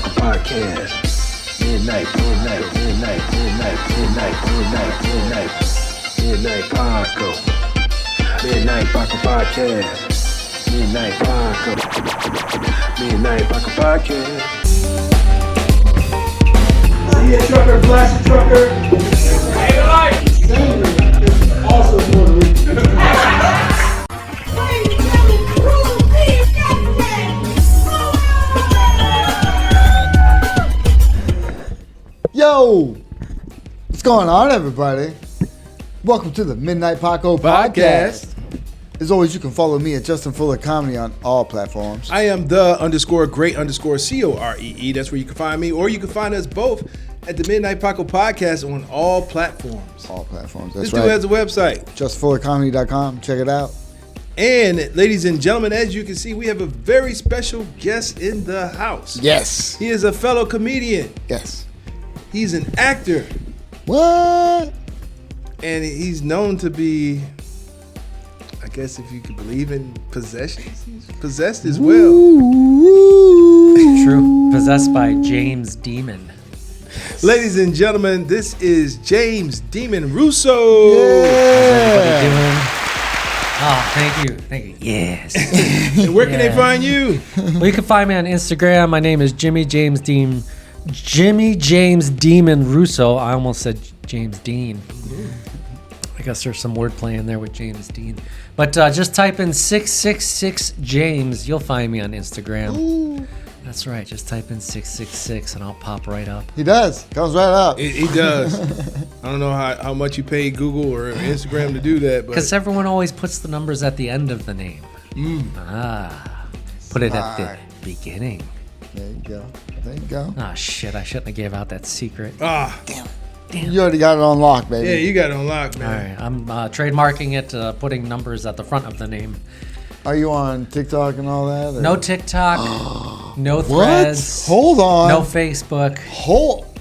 Paco Podcast. Midnight Paco. Midnight Paco Podcast. Midnight Paco Podcast. See a trucker, flash a trucker. Hey, life. Also Puerto Rican. Yo, what's going on, everybody? Welcome to the Midnight Paco Podcast. As always, you can follow me at Justin Fuller Comedy on all platforms. I am the_great_COREE. That's where you can find me, or you can find us both at the Midnight Paco Podcast on all platforms. All platforms, that's this right. dude has a website. JustFullerComedy.com. Check it out. And ladies and gentlemen, as you can see, we have a very special guest in the house. Yes. He is a fellow comedian. Yes. He's an actor. What? And he's known to be, I guess if you could believe in possessions, he's possessed as well. True. Possessed by James Demon. Ladies and gentlemen, this is James Demon Russo. Everybody doing? Oh, thank you. Yes. And where can they find you? Well, you can find me on Instagram. My name is Jimmy James Demon Russo. I almost said James Dean. I guess there's some wordplay in there with James Dean. But just type in 666 James. You'll find me on Instagram. Ooh. That's right. Just type in 666 and I'll pop right up. He does. Comes right up. He does. I don't know how much you pay Google or Instagram to do that. Because everyone always puts the numbers at the end of the name. Put it at the beginning. There you go. Oh, shit. I shouldn't have gave out that secret. Damn. You already got it on lock, baby. Yeah, you got it on lock, All man. right. I'm trademarking it, putting numbers at the front of the name. Are you on TikTok and all that? Or? No TikTok. No Threads. What? Hold on. No Facebook.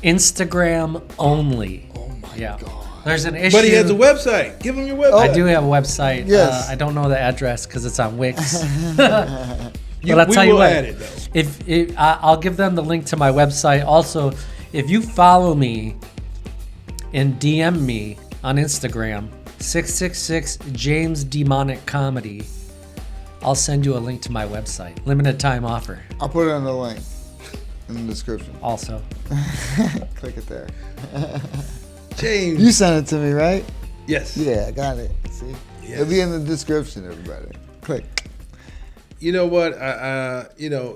Instagram only. Oh my God. There's an issue. But he has a website. Give him your website. I do have a website. Yes. I don't know the address because it's on Wix. We But I'll tell you will what. add it, though. If I'll give them the link to my website. Also, if you follow me and DM me on Instagram, 666 James Demonic Comedy, I'll send you a link to my website. Limited time offer. I'll put it on the link in the description. Also. Click it there. James. You sent it to me, right? Yes. Yeah, I got it. See? Yes. It'll be in the description, everybody. Click. You know what?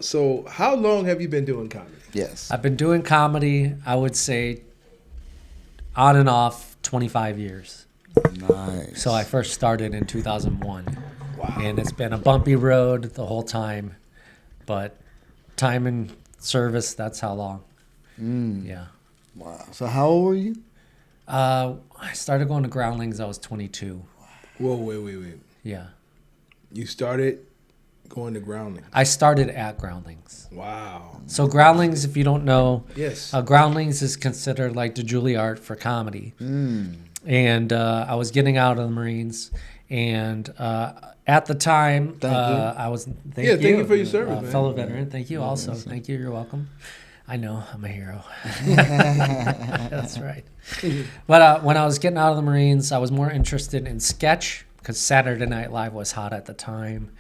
So how long have you been doing comedy? Yes. I've been doing comedy, I would say, on and off 25 years. Nice. So I first started in 2001. Wow. And it's been a bumpy road the whole time. But time and service, that's how long. Yeah. Wow. So how old were you? I started going to Groundlings, I was 22. Whoa, wait. Yeah. You started going to Groundlings. I started at Groundlings. Wow. So Groundlings, if you don't know, Yes. Groundlings is considered like the Juilliard for comedy. And I was getting out of the Marines. And at the time, I was... Thank you for your service, man. Fellow veteran, thank you also. Thank you, you're welcome. I know, I'm a hero. That's right. But when I was getting out of the Marines, I was more interested in sketch because Saturday Night Live was hot at the time.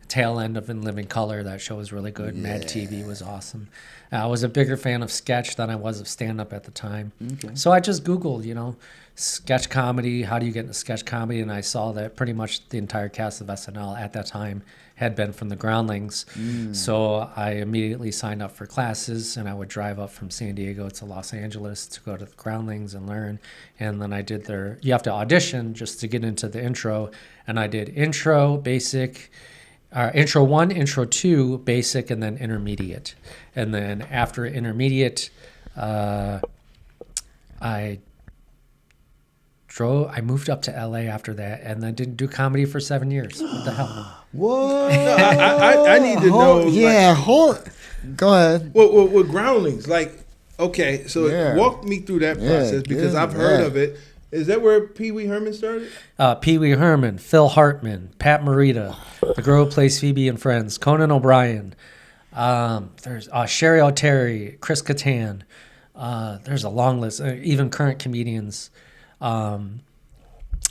Tail end of In Living Color, that show was really good. Mad TV was awesome. I was a bigger fan of sketch than I was of stand-up at the time. Okay. So I just Googled, sketch comedy, how do you get into sketch comedy? And I saw that pretty much the entire cast of SNL at that time had been from the Groundlings. So I immediately signed up for classes, and I would drive up from San Diego to Los Angeles to go to the Groundlings and learn. And then I did you have to audition just to get into the intro. And I did intro, basic, intro 1, intro 2, basic, and then intermediate. And then after intermediate, I moved up to LA after that, and then didn't do comedy for 7 years. What the hell? What? No, I need to know. Yeah, Go ahead. With Groundlings, okay, so walk me through that process because I've heard of it. Is that where Pee Wee Herman started? Pee Wee Herman, Phil Hartman, Pat Morita, the girl who plays Phoebe and Friends, Conan O'Brien, There's Sherry O'Terry, Chris Kattan. There's a long list. Even current comedians.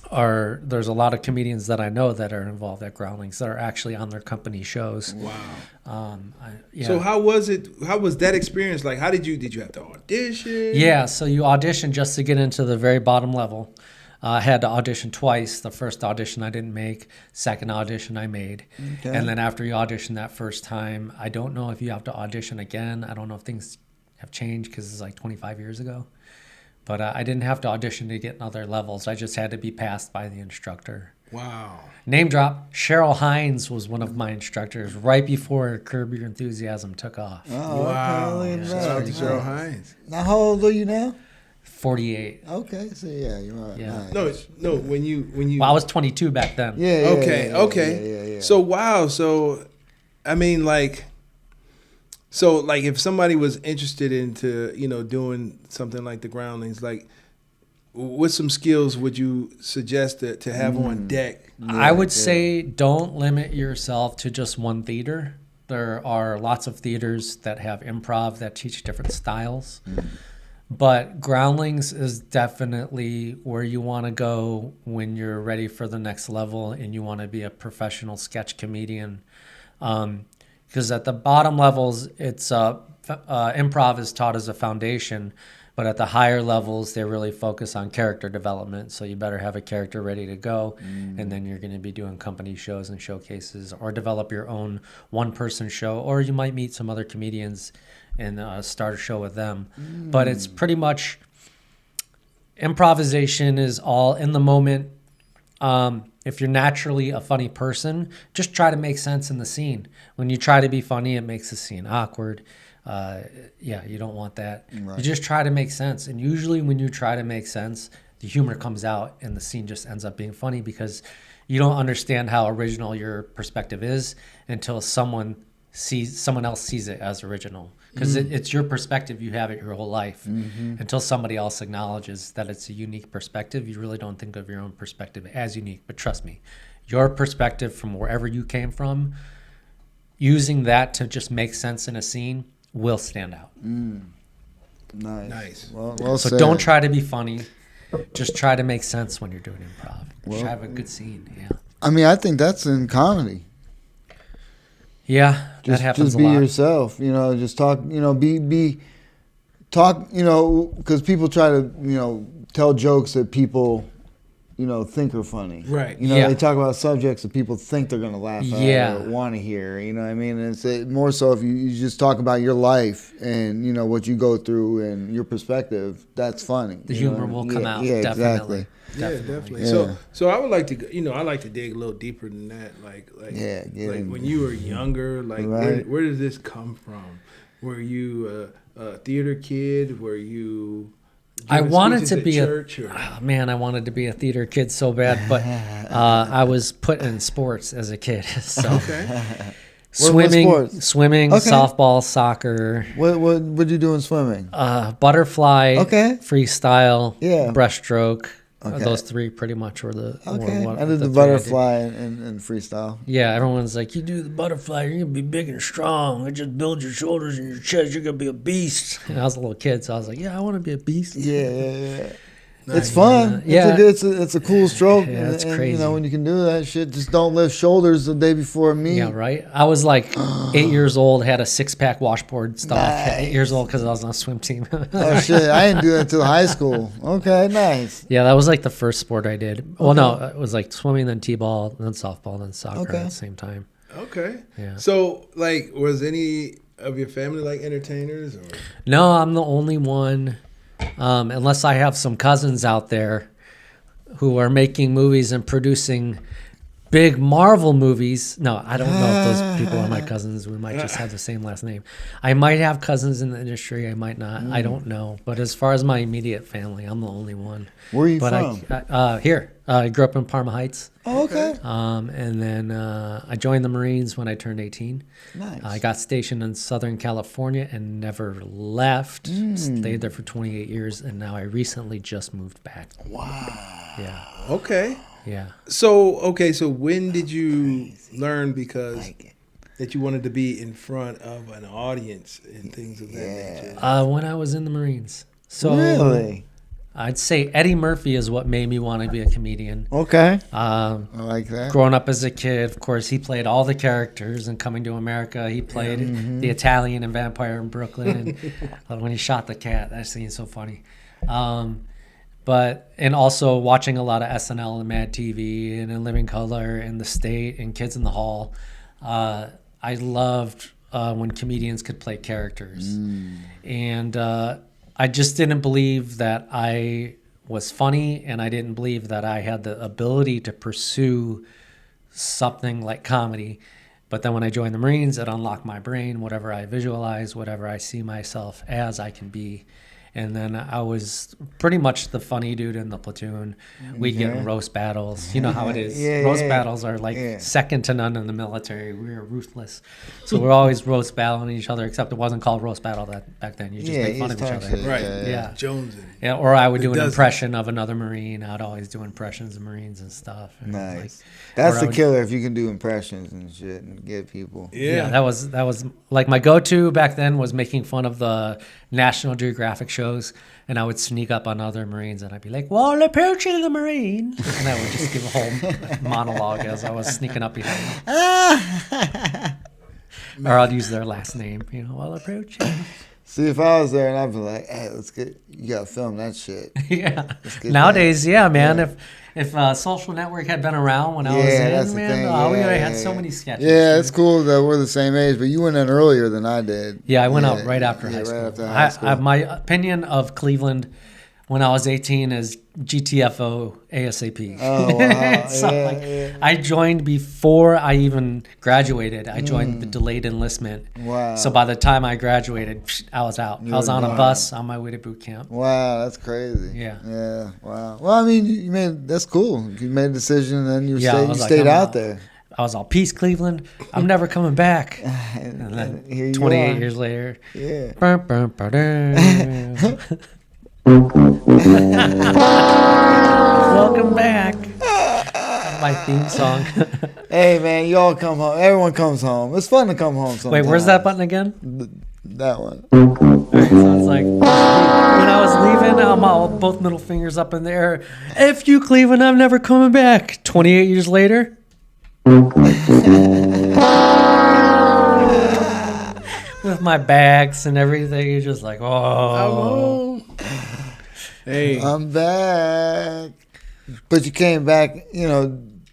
There's a lot of comedians that I know that are involved at Groundlings that are actually on their company shows. Wow. Yeah. So how was it? How was that experience? Like, how did you have to audition? Yeah, so you audition just to get into the very bottom level. I had to audition twice. The first audition I didn't make. Second audition I made. Okay. And then after you audition that first time, I don't know if you have to audition again. I don't know if things have changed because it's like 25 years ago. But I didn't have to audition to get in other levels. I just had to be passed by the instructor. Wow. Name drop, Cheryl Hines was one of my instructors right before Curb Your Enthusiasm took off. Oh, Wow. okay, look at Shout out to that. Cheryl Hines. Now, how old are you now? 48. Okay, so yeah, you're right. Yeah. Nice. No. When you. Well, I was 22 back then. Yeah. Okay. Yeah. So wow. So, I mean, like. So, like, if somebody was interested into, doing something like the Groundlings, like, what some skills would you suggest to have on deck? I would say don't limit yourself to just one theater. There are lots of theaters that have improv that teach different styles. But Groundlings is definitely where you want to go when you're ready for the next level and you want to be a professional sketch comedian. Because at the bottom levels, it's improv is taught as a foundation, but at the higher levels, they really focus on character development. So you better have a character ready to go, and then you're going to be doing company shows and showcases, or develop your own one-person show, or you might meet some other comedians and start a show with them. But it's pretty much improvisation is all in the moment. If you're naturally a funny person, just try to make sense in the scene. When you try to be funny, it makes the scene awkward. You don't want that. Right. You just try to make sense. And usually when you try to make sense, the humor comes out and the scene just ends up being funny because you don't understand how original your perspective is until someone else sees it as original. Because it's your perspective, you have it your whole life. Until somebody else acknowledges that it's a unique perspective, you really don't think of your own perspective as unique. But trust me, your perspective from wherever you came from, using that to just make sense in a scene will stand out. Nice. Well so said. don't try to be funny. Just try to make sense when you're doing improv. Just have a good scene. Yeah. I mean, I think that's in comedy. Yeah, that happens just a be lot. yourself, just talk, talk, because people try to, tell jokes that people, think are funny. Right. They talk about subjects that people think they're going to laugh at or want to hear, you know what I mean? And it's more so if you just talk about your life and, what you go through and your perspective, that's funny. The humor will come out, yeah, definitely. Exactly. Yeah, definitely. Yeah. So I would like to, I like to dig a little deeper than that. Like when you were younger, like where did this come from? Were you a theater kid? Were you? I wanted to be I wanted to be a theater kid so bad, but I was put in sports as a kid. So okay. swimming, okay. softball, soccer. What did you do in swimming? Butterfly, freestyle, breaststroke. Okay. Those three pretty much were the. I did the butterfly and freestyle. Yeah, everyone's like, you do the butterfly, you're gonna be big and strong. It just builds your shoulders and your chest. You're gonna be a beast. And I was a little kid, so I was like, yeah, I want to be a beast. Yeah. It's fun. It's a cool stroke. Yeah, it's crazy. When you can do that shit, just don't lift shoulders the day before a meet. Yeah, right. I was like 8 years old, had a 6-pack washboard stock at 8 years old because I was on a swim team. Oh shit! I didn't do that until high school. Okay, nice. Yeah, that was like the first sport I did. Well, no, it was like swimming, then t-ball, then softball, then soccer at the same time. Okay. Yeah. So, like, was any of your family like entertainers? Or? No, I'm the only one. Unless I have some cousins out there who are making movies and producing big Marvel movies. No, I don't know if those people are my cousins. We might just have the same last name. I might have cousins in the industry. I might not. I don't know. But as far as my immediate family, I'm the only one. Where are you from? Here. I grew up in Parma Heights. Oh, okay. And then I joined the Marines when I turned 18. Nice. I got stationed in Southern California and never left. Stayed there for 28 years, and now I recently just moved back. Wow. Yeah. Okay. Yeah. So when did you learn? Because that you wanted to be in front of an audience and things of that nature? When I was in the Marines. So Really? I'd say Eddie Murphy is what made me want to be a comedian. Okay. I like that. Growing up as a kid, of course, he played all the characters in Coming to America. He played the Italian in Vampire in Brooklyn. And when he shot the cat, that scene's so funny. And also watching a lot of SNL and Mad TV and In Living Color and The State and Kids in the Hall. I loved when comedians could play characters. And I just didn't believe that I was funny, and I didn't believe that I had the ability to pursue something like comedy. But then when I joined the Marines, it unlocked my brain. Whatever I visualize, whatever I see myself as, I can be. And then I was pretty much the funny dude in the platoon. We'd get in roast battles. You know how it is. Roast battles are like second to none in the military. We were ruthless. So we're always roast battling each other, except it wasn't called roast battle back then. You just make fun of each other. Right. Yeah. Jonesing. Yeah, or I would do an impression of another Marine. I'd always do impressions of Marines and stuff. And nice. That's the killer if you can do impressions and shit and get people. Yeah, that was like my go-to back then was making fun of the National Geographic shows, and I would sneak up on other Marines and I'd be like, "Well, approaching the Marine," and I would just give a whole monologue as I was sneaking up behind them. Or I'd use their last name, while approaching. See, if I was there and I'd be like, "Hey, you gotta film that shit." Yeah. Nowadays, man. Yeah. If Social Network had been around when I was in, man, we would have had so many sketches. Yeah, it's cool that we're the same age, but you went in earlier than I did. Yeah, I went out right after high school. Right after high school. My opinion of Cleveland when I was 18 is GTFO ASAP. Oh, wow. So I joined before I even graduated. I joined the delayed enlistment. Wow. So by the time I graduated, I was out. I was on a bus on my way to boot camp. Wow, that's crazy. Yeah. Yeah, wow. Well, I mean, that's cool. You made a decision and then you stayed out there. I was all, "Peace, Cleveland. I'm never coming back." And then here 28 years later. Yeah. Welcome back. My theme song. Hey, man, you all come home. Everyone comes home. It's fun to come home sometimes. Wait, where's that button again? That one. Alright, so it's like when I was leaving, I'm all both middle fingers up in the air. "F you, Cleveland, I'm never coming back." 28 years later. With my bags and everything, you're just like, "Oh, hey, I'm back." But you came back,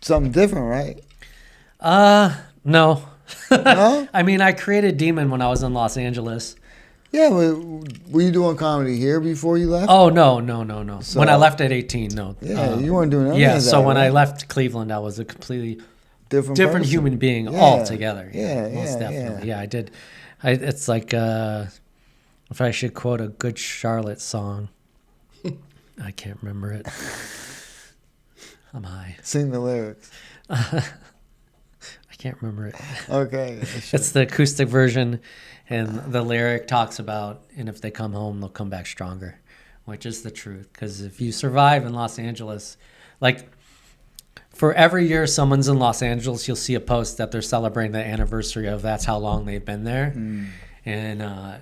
something different, right? No. No? I mean, I created Demon when I was in Los Angeles. Yeah, were you doing comedy here before you left? Oh, no. So, when I left at 18, no. Yeah, you weren't doing anything. Yeah, so when I left Cleveland, I was a completely different human being altogether. Yeah, most definitely. Yeah, I did. It's like if I should quote a Good Charlotte song, I can't remember it. I'm high. Sing the lyrics. I can't remember it. Okay. It's the acoustic version, and the lyric talks about, "And if they come home, they'll come back stronger," which is the truth. Because if you survive in Los Angeles, like for every year someone's in Los Angeles, you'll see a post that they're celebrating the anniversary of that's how long they've been there. And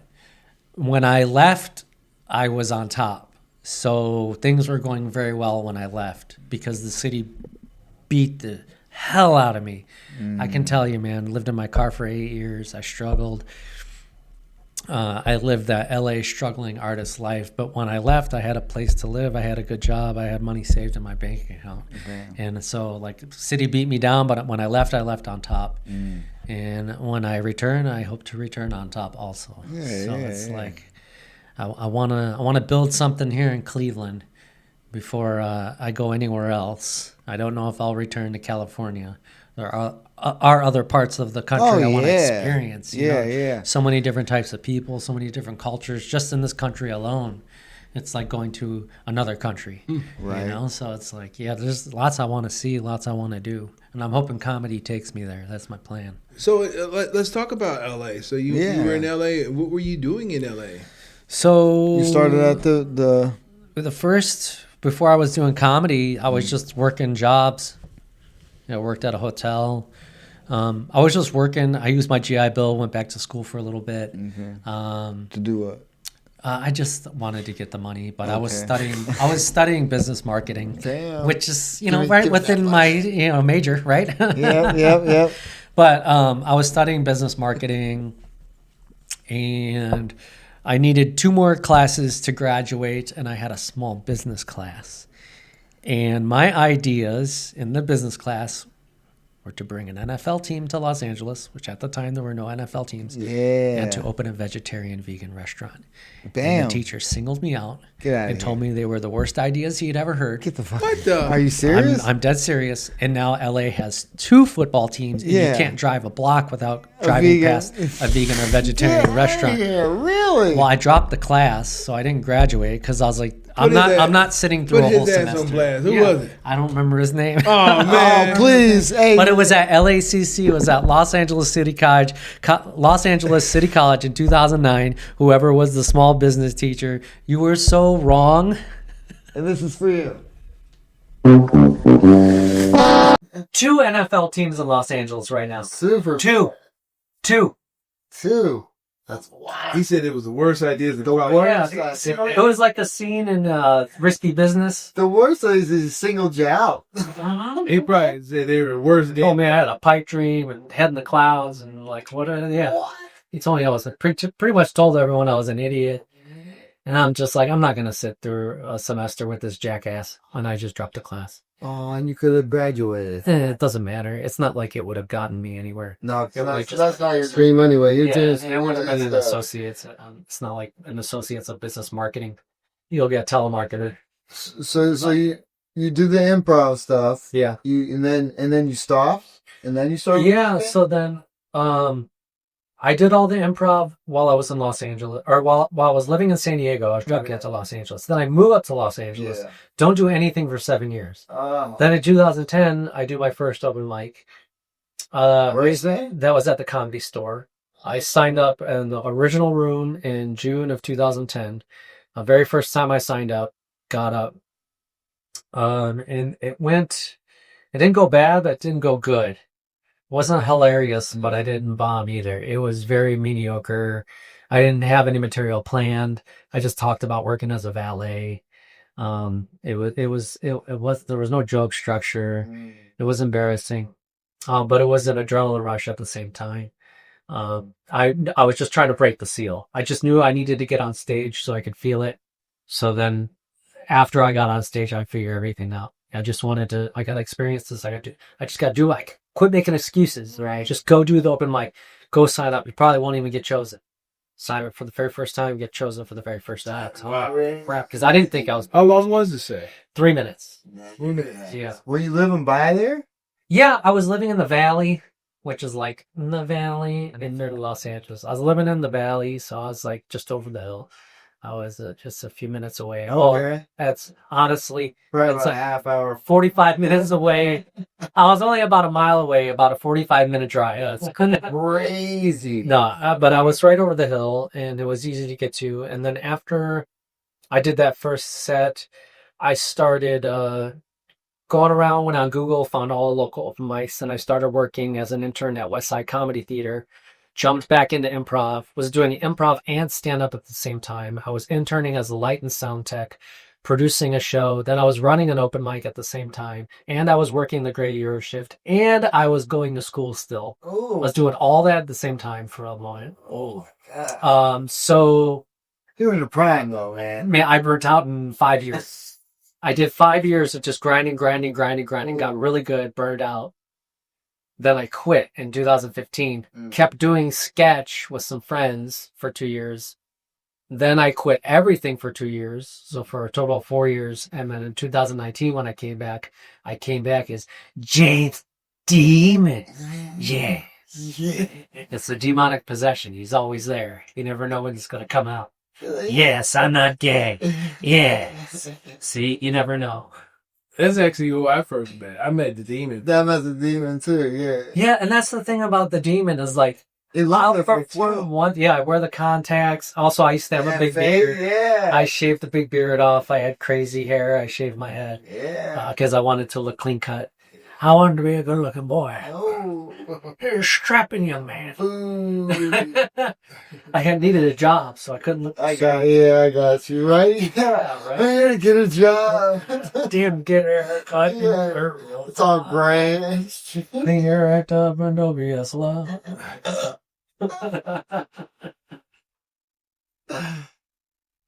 when I left, I was on top. So things were going very well when I left because the city beat the hell out of me. I can tell you, man, lived in my car for 8 years. I struggled. I lived that LA struggling artist life. But when I left, I had a place to live. I had a good job. I had money saved in my bank account. And so, the city beat me down. But when I left on top. And when I return, I hope to return on top also. I want to build something here in Cleveland before I go anywhere else. I don't know if I'll return to California. There are other parts of the country I want to experience. So many different types of people, so many different cultures. Just in this country alone, it's like going to another country. Right. So it's like, there's lots I want to see, lots I want to do. And I'm hoping comedy takes me there. That's my plan. So let's talk about LA. So you were in LA. What were you doing in LA? So you started at the first, before I was doing comedy, I was just working jobs. Worked at a hotel, I was just working. I used my GI Bill, went back to school for a little bit. To do what? I just wanted to get the money, but I was studying business marketing, which is, right within my, major, right? Yep. But I was studying business marketing, and I needed 2 more classes to graduate, and I had a small business class. And my ideas in the business class were to bring an NFL team to Los Angeles, which at the time there were no NFL teams, and to open a vegetarian vegan restaurant. Bam. And the teacher singled me out and told me they were the worst ideas he had ever heard. Get the fuck. What the? Are you serious? I'm dead serious. And now LA has 2 football teams, and you can't drive a block without driving past a vegan or vegetarian restaurant. Yeah, really? Well, I dropped the class, so I didn't graduate because I was like, I'm not sitting through a whole semester. On blast. Who was it? I don't remember his name. Oh man! Oh, please. Hey. But it was at LACC. It was at Los Angeles City College in 2009. Whoever was the small business teacher, you were so wrong. And this is for you. 2 NFL teams in Los Angeles right now. Super. 2. That's wow. He said it was the worst ideas of the It was like a scene in Risky Business. The worst is he singled you out. He probably said they were worse. He told me I had a pipe dream and head in the clouds and like what? He told me I was pretty much told everyone I was an idiot. And I'm just like, I'm not going to sit through a semester with this jackass. And I just dropped the class. Oh, and you could have graduated. It doesn't matter. It's not like it would have gotten me anywhere. No, that's not your dream anyway. You're just... And it wouldn't have been an associate's. It's not like an associate's of business marketing. You'll be a telemarketer. So you do the improv stuff. Yeah. And then you stop? And then you start? Yeah, so then... I did all the improv while I was in Los Angeles, or while I was living in San Diego. I was trying to get to Los Angeles. Then I move up to Los Angeles. Yeah. Don't do anything for 7 years. Then in 2010, I do my first open mic. Where is that? That was at the Comedy Store. I signed up in the original room in June of 2010. The very first time I signed up, got up. And it didn't go bad, but it didn't go good. Wasn't hilarious, but I didn't bomb either. It was very mediocre. I didn't have any material planned. I just talked about working as a valet. There was no joke structure. It was embarrassing, but it was an adrenaline rush at the same time. I was just trying to break the seal. I just knew I needed to get on stage so I could feel it. So then, after I got on stage, I figured everything out. I got to experience this. I just got to do it. Quit making excuses, right? Just go do the open mic. Go sign up. You probably won't even get chosen. Sign up for the very first time, get chosen for the very first time. Wow. Crap, because I didn't think I was... How long was it, say? 3 minutes. 3 minutes. Yeah. Were you living by there? Yeah, I was living in the Valley, which is like in the Valley in Los Angeles. I was living in the Valley, so I was like just over the hill. I was just a few minutes away. Okay. That's honestly... Right, it's about a half hour. 45 minutes away. I was only about a mile away, about a 45-minute drive. It's crazy. No, but I was right over the hill, and it was easy to get to. And then after I did that first set, I started going around, went on Google, found all the local open mics, and I started working as an intern at West Side Comedy Theater. Jumped back into improv, was doing improv and stand-up at the same time. I was interning as a light and sound tech, producing a show. Then I was running an open mic at the same time. And I was working the gray Euro shift. And I was going to school still. Ooh. I was doing all that at the same time for a moment. Oh, my God. So... You were in the prime, though, man. Man, I burnt out in 5 years. I did 5 years of just grinding, got really good, burned out. Then I quit in 2015, kept doing sketch with some friends for 2 years. Then I quit everything for 2 years, so for a total of 4 years. And then in 2019, when I came back as James Demon. Yes. It's a demonic possession. He's always there. You never know when he's going to come out. Yes, I'm not gay. Yes. See, you never know. That's actually who I first met. I met the demon. That met the demon too, yeah. Yeah, and that's the thing about the demon is like, I wear the contacts. Also, I used to have a big beard. Yeah. I shaved the big beard off. I had crazy hair. I shaved my head. Yeah. Because I wanted to look clean cut. I wanted to be a good looking boy. Oh. You're strapping, young man. Food. I had needed a job, so I couldn't look. I got you, right? Yeah, right. I gotta get a job. Didn't get a haircut. Yeah. It's all grand. Clean your act up and don't be a slow.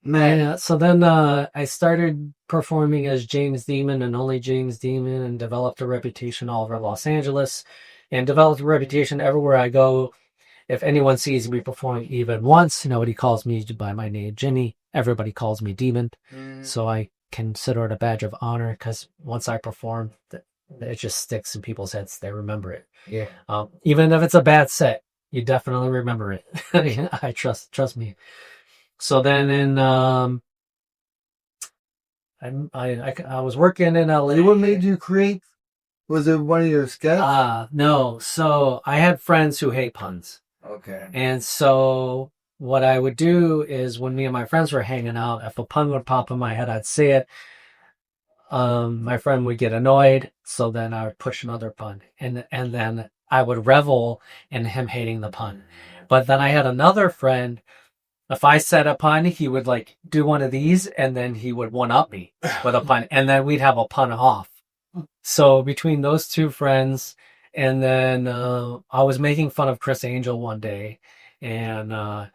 Man, so then I started performing as James Demon and only James Demon, and developed a reputation all over Los Angeles, and developed a reputation everywhere I go. If anyone sees me performing even once, nobody calls me by my name, Jimmy. Everybody calls me Demon. So I consider it a badge of honor, because once I perform, it just sticks in people's heads. They remember it. Yeah. Even if it's a bad set, you definitely remember it. I trust me. So then I was working in LA. What made you create? Was it one of your sketches? No. So I had friends who hate puns. Okay. And so what I would do is, when me and my friends were hanging out, if a pun would pop in my head, I'd say it. My friend would get annoyed, so then I would push another pun. And then I would revel in him hating the pun. But then I had another friend, if I said a pun, he would like do one of these, and then he would one-up me with a pun, and then we'd have a pun off. So between those two friends, and then I was making fun of Chris Angel one day, and I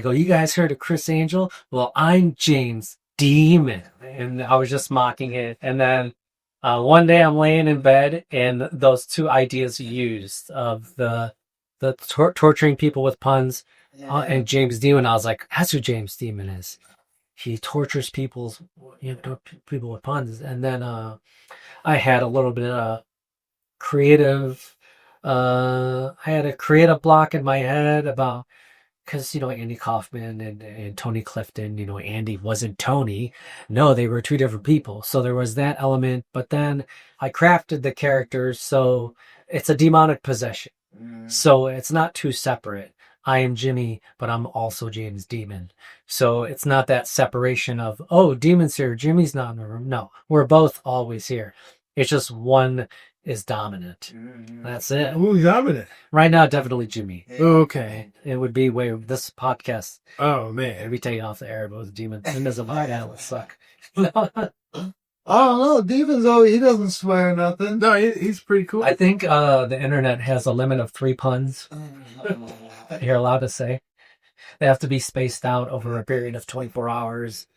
go, "You guys heard of Chris Angel? Well, I'm James Demon," and I was just mocking it. And then one day I'm laying in bed, and those two ideas used of the torturing people with puns. And James Demon, I was like, that's who James Demon is. He tortures people with puns. And then I had a little bit of creative. I had a creative block in my head about, because Andy Kaufman and Tony Clifton. Andy wasn't Tony. No, they were two different people. So there was that element. But then I crafted the characters, so it's a demonic possession. So it's not too separate. I am Jimmy, but I'm also James Demon. So it's not that separation of, oh, Demon's here, Jimmy's not in the room. No, we're both always here. It's just one is dominant. That's it. Who's dominant? Right now, definitely Jimmy. Okay. It would be where this podcast, Oh man, it'd be taken off the air, but with Demon. And as a mind, that would suck. I don't know. Demon's he doesn't swear nothing. no, he's pretty cool. I think the internet has a limit of 3 puns you're allowed to say. They have to be spaced out over a period of 24 hours.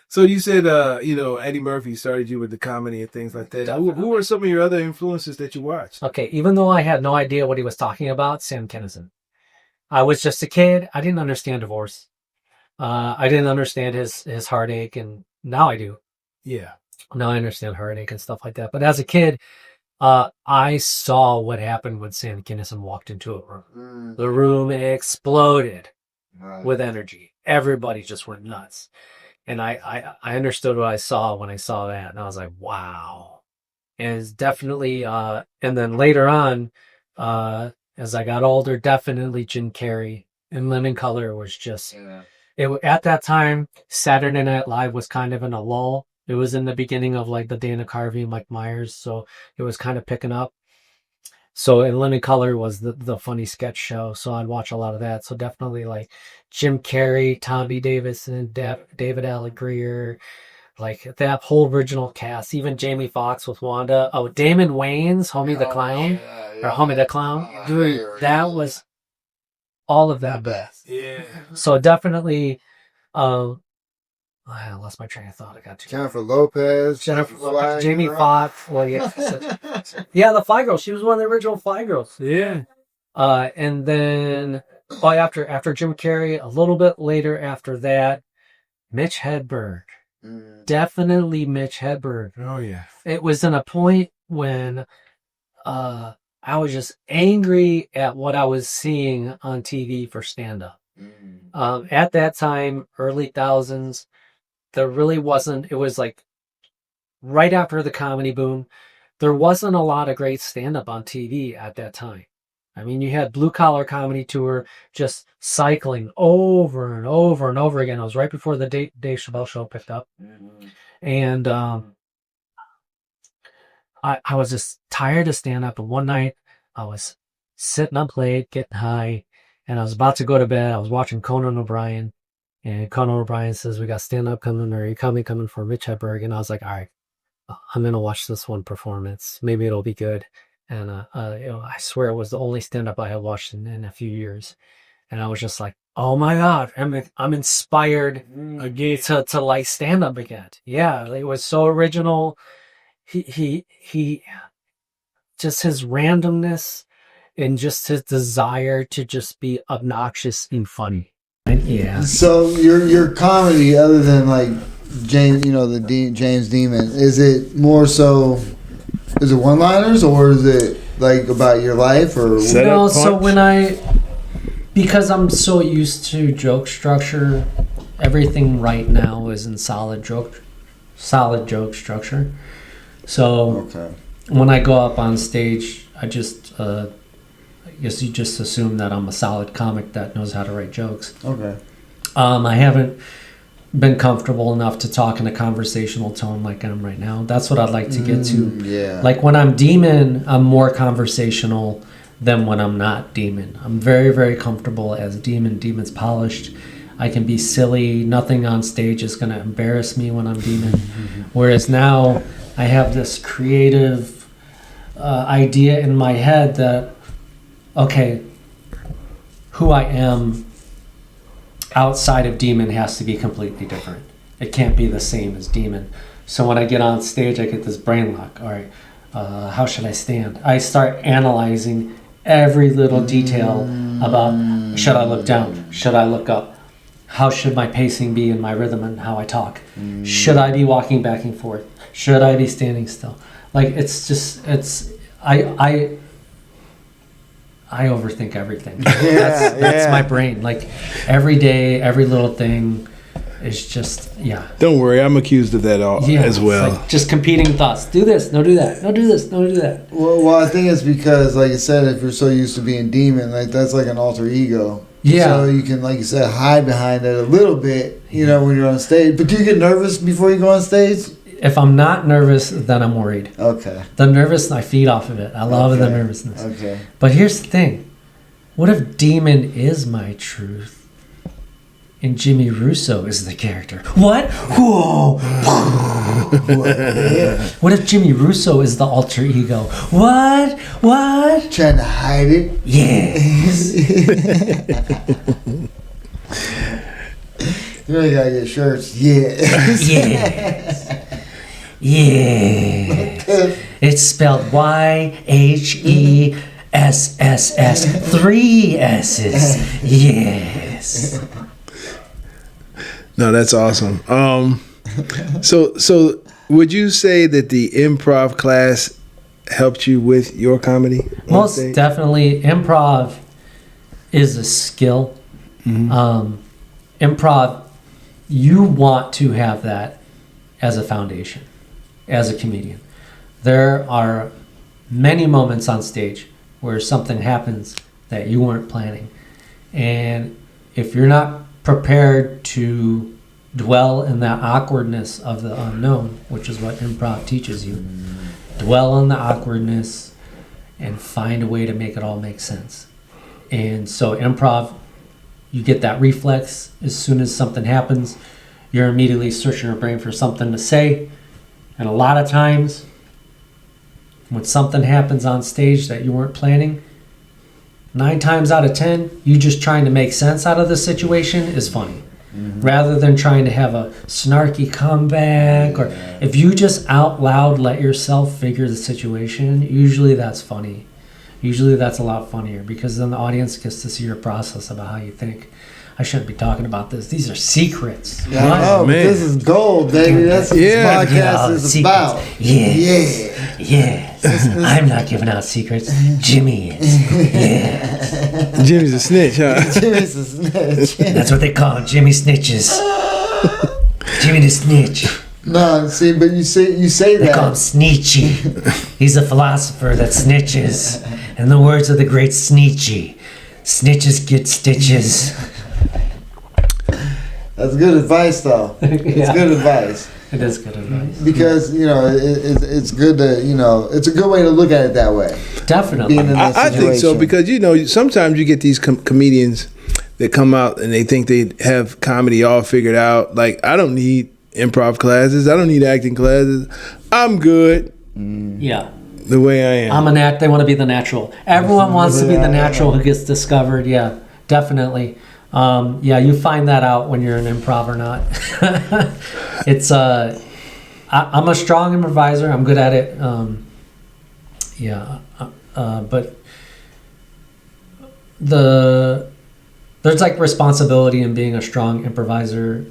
So you said, Eddie Murphy started you with the comedy and things like that. Who are some of your other influences that you watched? Okay, even though I had no idea what he was talking about, Sam Kinison. I was just a kid. I didn't understand divorce. I didn't understand his heartache, and now I do. Yeah. Now I understand heartache and stuff like that. But as a kid, I saw what happened when Sam Kinison walked into a room. The room exploded with energy. Everybody just went nuts. And I understood what I saw when I saw that. And I was like, wow. And it's definitely, and then later on, as I got older, definitely Jim Carrey and Living Color was just, at that time, Saturday Night Live was kind of in a lull. It was in the beginning of like the Dana Carvey, Mike Myers. So it was kind of picking up. So in Living Color was the funny sketch show. So I'd watch a lot of that. So definitely like Jim Carrey, Tommy Davis, and David Allen Greer, like that whole original cast, even Jamie Foxx with Wanda. Oh, Damon Wayans, Homie the Clown, or Homie the Clown. Dude, that was all of that best. Yeah. So definitely, I lost my train of thought. I got to Jennifer Lopez, Jamie Foxx. Well, yeah, yeah, the Fly Girl. She was one of the original Fly Girls. Yeah. And then after Jim Carrey, a little bit later after that, Mitch Hedberg. Definitely Mitch Hedberg. Oh yeah. It was in a point when I was just angry at what I was seeing on TV for stand-up. At that time, early thousands, there really wasn't, it was like right after the comedy boom, there wasn't a lot of great stand-up on TV at that time. I mean, you had Blue Collar Comedy Tour just cycling over and over and over again. It was right before the Dave Chappelle show picked up. And I was just tired of stand-up. And one night I was sitting up late, getting high, and I was about to go to bed. I was watching Conan O'Brien, and Conan O'Brien says, we got stand-up coming, or you coming for Mitch Hedberg. And I was like, all right, I'm going to watch this one performance. Maybe it'll be good. And I swear it was the only stand-up I had watched in a few years. And I was just like, oh my God, I'm inspired again to like stand-up again. Yeah, it was so original. He just his randomness and just his desire to just be obnoxious and funny. And yeah. So your comedy, other than like James, James Demon, is it more so? Is it one-liners, or is it like about your life, or no? So because I'm so used to joke structure, everything right now is in solid joke structure. So when I go up on stage, I just I guess you just assume that I'm a solid comic that knows how to write jokes. Okay. I haven't been comfortable enough to talk in a conversational tone like I am right now. That's what I'd like to get to. Yeah. Like when I'm Demon, I'm more conversational than when I'm not Demon. I'm very, very comfortable as Demon. Demon's polished. I can be silly. Nothing on stage is going to embarrass me when I'm Demon. Whereas now I have this creative idea in my head that, okay, who I am outside of Demon has to be completely different. It can't be the same as Demon. So when I get on stage, I get this brain lock. All right, how should I stand? I start analyzing every little detail about, should I look down? Should I look up? How should my pacing be in my rhythm and how I talk? Should I be walking back and forth? Should I be standing still? Like, I overthink everything. That's my brain. Like, every day, every little thing is just, Don't worry, I'm accused of that as well. Like just competing thoughts. Do this, no do that. No do this, no do that. Well, I think it's because, like you said, if you're so used to being Demon, like that's like an alter ego. Yeah. So you can, like you said, hide behind it a little bit, when you're on stage. But do you get nervous before you go on stage? If I'm not nervous, then I'm worried. Okay. The nervous, I feed off of it. I love the nervousness. Okay. But here's the thing. What if Demon is my truth and Jimmy Russo is the character? What? Whoa. What if Jimmy Russo is the alter ego? What? Trying to hide it? Yes. You really gotta get shirts. Yes. Yes. Yeah. It's spelled YHESSS. 3 S's. Yes. No, that's awesome. So would you say that the improv class helped you with your comedy? Most definitely. Improv is a skill. Improv, you want to have that as a foundation, as a comedian. There are many moments on stage where something happens that you weren't planning. And if you're not prepared to dwell in that awkwardness of the unknown, which is what improv teaches you, dwell in the awkwardness and find a way to make it all make sense. And so improv, you get that reflex. As soon as something happens, you're immediately searching your brain for something to say. And a lot of times, when something happens on stage that you weren't planning, 9 times out of 10, you just trying to make sense out of the situation is funny. Rather than trying to have a snarky comeback, or if you just out loud let yourself figure the situation, usually that's funny. Usually that's a lot funnier because then the audience gets to see your process about how you think. I shouldn't be talking about this. These are secrets. Yeah, I know, but this is gold, baby. That's what this podcast is about. Yes. I'm not giving out secrets. Jimmy is. Yes. Jimmy's a snitch, huh? Jimmy's a snitch. That's what they call him, Jimmy Snitches. Jimmy the Snitch. No, see, but you say that. They call him Sneetchy. He's a philosopher that snitches. In the words of the great Sneetchy, snitches get stitches. That's good advice, though. It's good advice. It is good advice. Because, it's good to, it's a good way to look at it that way. Definitely. I think so, because, sometimes you get these comedians that come out and they think they have comedy all figured out. Like, I don't need improv classes. I don't need acting classes. I'm good. Yeah. The way I am. They want to be the natural. Everyone wants to be the natural who gets discovered. Yeah, definitely. You find that out when you're an improv or not. It's I'm a strong improviser. I'm good at it. But there's like responsibility in being a strong improviser.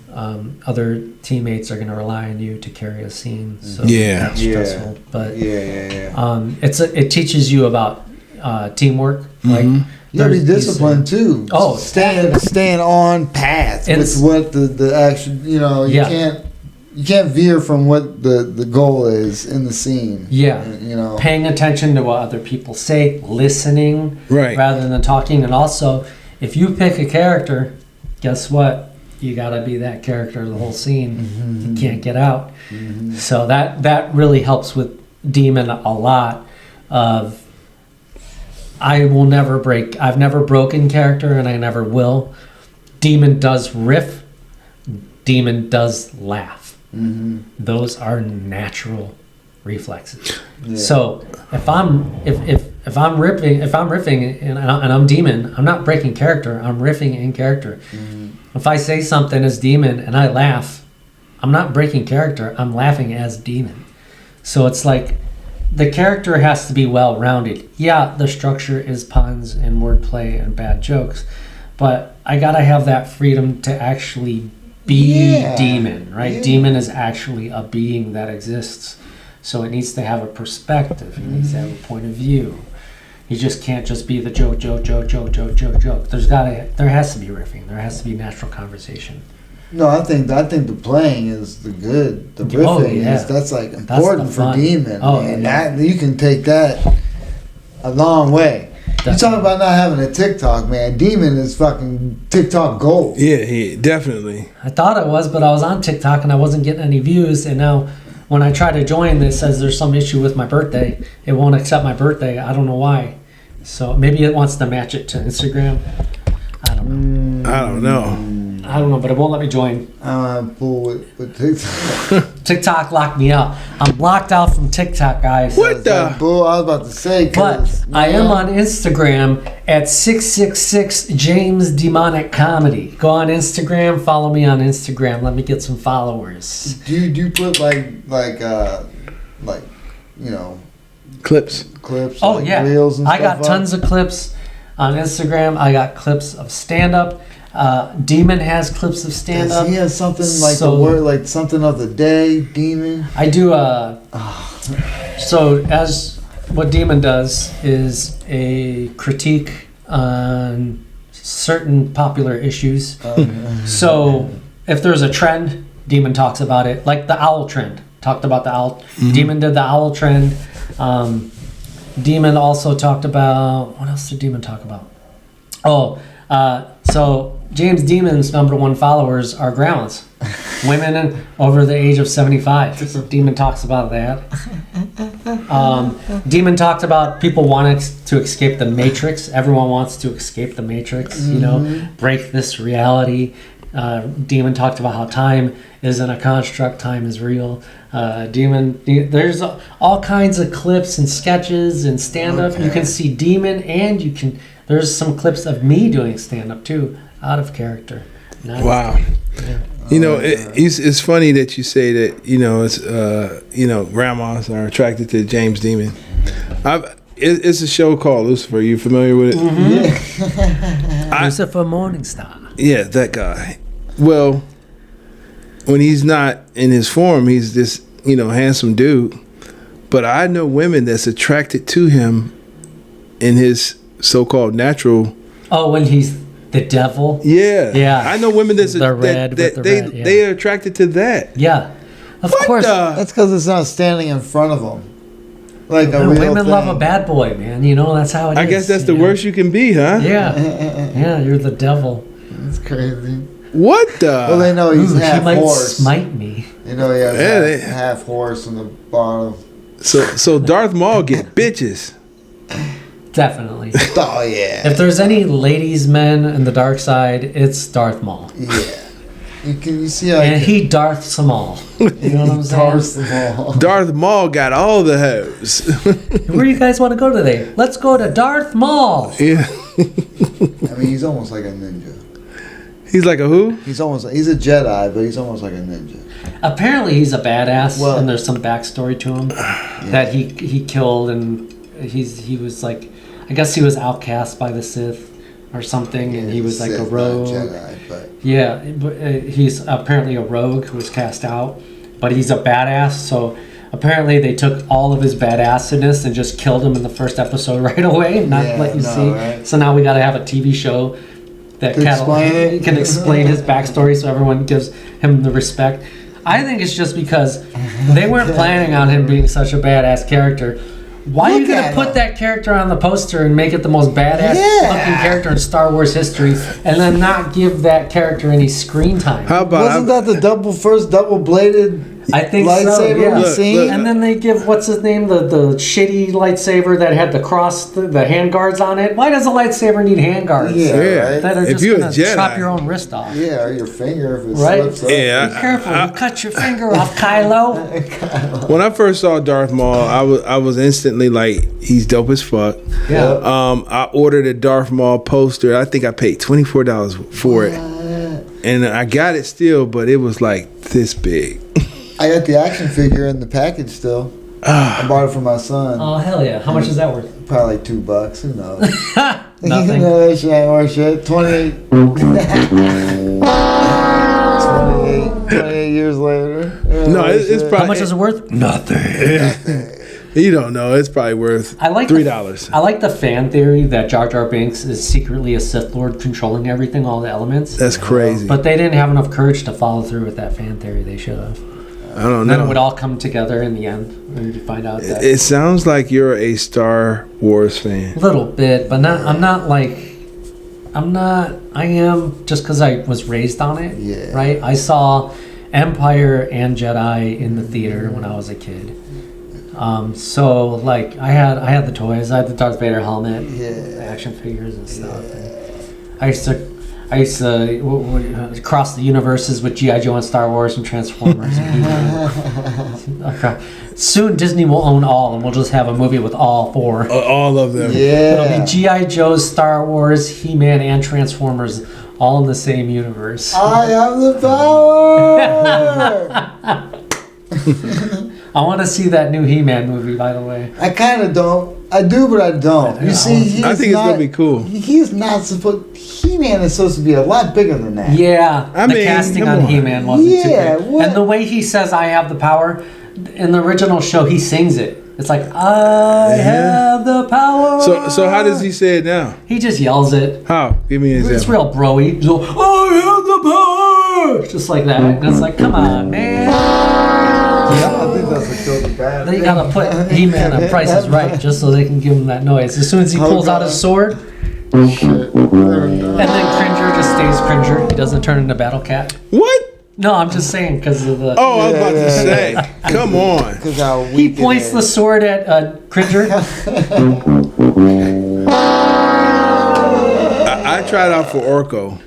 Other teammates are going to rely on you to carry a scene. So that's stressful. But it teaches you about teamwork. Like you gotta be disciplined too. Oh, staying on path with what the action. You can't veer from what the goal is in the scene. Yeah. Paying attention to what other people say, listening rather than talking, and also if you pick a character, guess what? You gotta be that character the whole scene. You can't get out. So that really helps with Demon a lot. I've never broken character, and I never will. Demon does riff. Demon does laugh. Those are natural reflexes. So if I'm riffing and I'm Demon, I'm not breaking character. I'm riffing in character. If I say something as Demon and I laugh, I'm not breaking character. I'm laughing as Demon. So it's like the character has to be well-rounded. Yeah, the structure is puns and wordplay and bad jokes, but I gotta have that freedom to actually be Demon, right? Demon is actually a being that exists. So it needs to have a perspective. It needs to have a point of view. You just can't just be the joke. There has to be riffing. There has to be natural conversation. No, I think the playing is the good. The riffing that's like important for Demon. That you can take that a long way. Definitely. You talking about not having a TikTok, man. Demon is fucking TikTok gold. Yeah, definitely. I thought it was, but I was on TikTok and I wasn't getting any views, and now when I try to join, it says there's some issue with my birthday. It won't accept my birthday. I don't know why. So maybe it wants to match it to Instagram. I don't know, but it won't let me join. I'm full with TikTok. TikTok locked me out. I'm locked out from TikTok, guys. What the? Bull, I was about to say. But I am on Instagram at 666 James Demonic Comedy. Go on Instagram. Follow me on Instagram. Let me get some followers. Do you put like clips? Oh yeah, reels and I stuff got tons of clips on Instagram. I got clips of stand-up. Demon has clips of stand-up. He has something like the word, like something of the day. Demon. I do. So as what Demon does is a critique on certain popular issues. So if there's a trend, Demon talks about it. Like the owl trend. Talked about the owl. Demon did the owl trend. Demon also talked about, what else did Demon talk about? So James Demon's #1 followers are Groundlings, women over the age of 75. Demon talks about that. Demon talked about people wanting to escape the Matrix. Everyone wants to escape the Matrix, break this reality. Demon talked about how time isn't a construct, time is real. There's all kinds of clips and sketches and stand-up. Okay. You can see Demon, and there's some clips of me doing stand-up too, out of character. Wow. Yeah. It's funny that you say that, it's, grandmas are attracted to James Demon. It's a show called Lucifer. Are you familiar with it? Mm-hmm. Yeah. Lucifer Morningstar. Yeah, that guy. Well, when he's not in his form, he's this, handsome dude. But I know women that's attracted to him in his so-called natural. Oh, when he's the devil? Yeah. Yeah. I know women they are attracted to that. Yeah. Of course. That's because it's not standing in front of them. Like a real women thing. love a bad boy, man. That's how it is. I guess that's the worst you can be, huh? Yeah. Yeah, you're the devil. That's crazy. What the? Well, they know he's half he might horse. Smite me. You know he has half horse in the bottom. So Darth Maul get bitches. Definitely. Oh yeah. If there's any ladies' men in the dark side, it's Darth Maul. Yeah. You see how he Darths them all. You know what I'm saying? Darth Maul. Darth Maul got all the hoes. Where do you guys want to go today? Let's go to Darth Maul. Yeah. I mean, he's almost like a ninja. He's like a who? He's a Jedi, but he's almost like a ninja. Apparently, he's a badass, and there's some backstory to him that he killed, and he was like, I guess he was outcast by the Sith or something, and he was like a rogue. Not Jedi, but he's apparently a rogue who was cast out, but he's a badass. So apparently, they took all of his badassedness and just killed him in the first episode right away, not let you see. Right? So now we got to have a TV show that can explain his backstory, so everyone gives him the respect. I think it's just because they weren't planning on him being such a badass character. Why are you going to put that character on the poster and make it the most badass looking character in Star Wars history and then not give that character any screen time? How about Wasn't that the first double-bladed lightsaber we've seen? And then they give, what's his name, the shitty lightsaber that had the cross, the hand guards on it. Why does a lightsaber need hand guards? Yeah, right? That are just going to chop your own wrist off. Yeah, or your finger if it slips up. Yeah, be careful, you cut your finger off, Kylo. When I first saw Darth Maul, I was instantly like, he's dope as fuck. Yeah. I ordered a Darth Maul poster. I think I paid $24 for it. And I got it still, but it was like this big. I got the action figure in the package still. I bought it for my son. Oh, hell yeah. How much is that worth? Probably like $2. Who knows? Nothing. You know that shit ain't worth shit. 28 years later. No, it's probably... How much is it worth? Nothing. You don't know. It's probably worth $3. I like the fan theory that Jar Jar Binks is secretly a Sith Lord controlling everything, all the elements. That's crazy. But they didn't have enough courage to follow through with that fan theory. They should have. I don't know. Then it would all come together in the end when you find out that. It sounds like you're a Star Wars fan. A little bit, but not. I'm not like. I'm not. I am just because I was raised on it. Yeah. Right. I saw Empire and Jedi in the theater when I was a kid. So like I had the toys. I had the Darth Vader helmet, action figures and stuff. And I used to cross the universes with G.I. Joe and Star Wars and Transformers. Soon Disney will own all, and we'll just have a movie with all four. All of them. Yeah. It'll be G.I. Joe, Star Wars, He-Man, and Transformers, all in the same universe. I have the power. I want to see that new He-Man movie, by the way. I kind of don't. I do, but I don't. You see, I think it's gonna be cool. He's not supposed. He-Man is supposed to be a lot bigger than that. Yeah, the casting on He-Man wasn't too great. What? And the way he says "I have the power" in the original show, he sings it. It's like I have the power. So how does he say it now? He just yells it. How? Give me an example. It's real broy. He's like, I have the power, just like that. And it's like, come on, man. Yeah, I think that's a good bad. They gotta put He-Man on Price is Right just so they can give him that noise. As soon as he pulls out his sword, and then Cringer just stays Cringer. He doesn't turn into Battle Cat. What? No, I'm just saying because of the. Oh, I was about to say. Come on. He points the sword at Cringer. I tried out for Orko.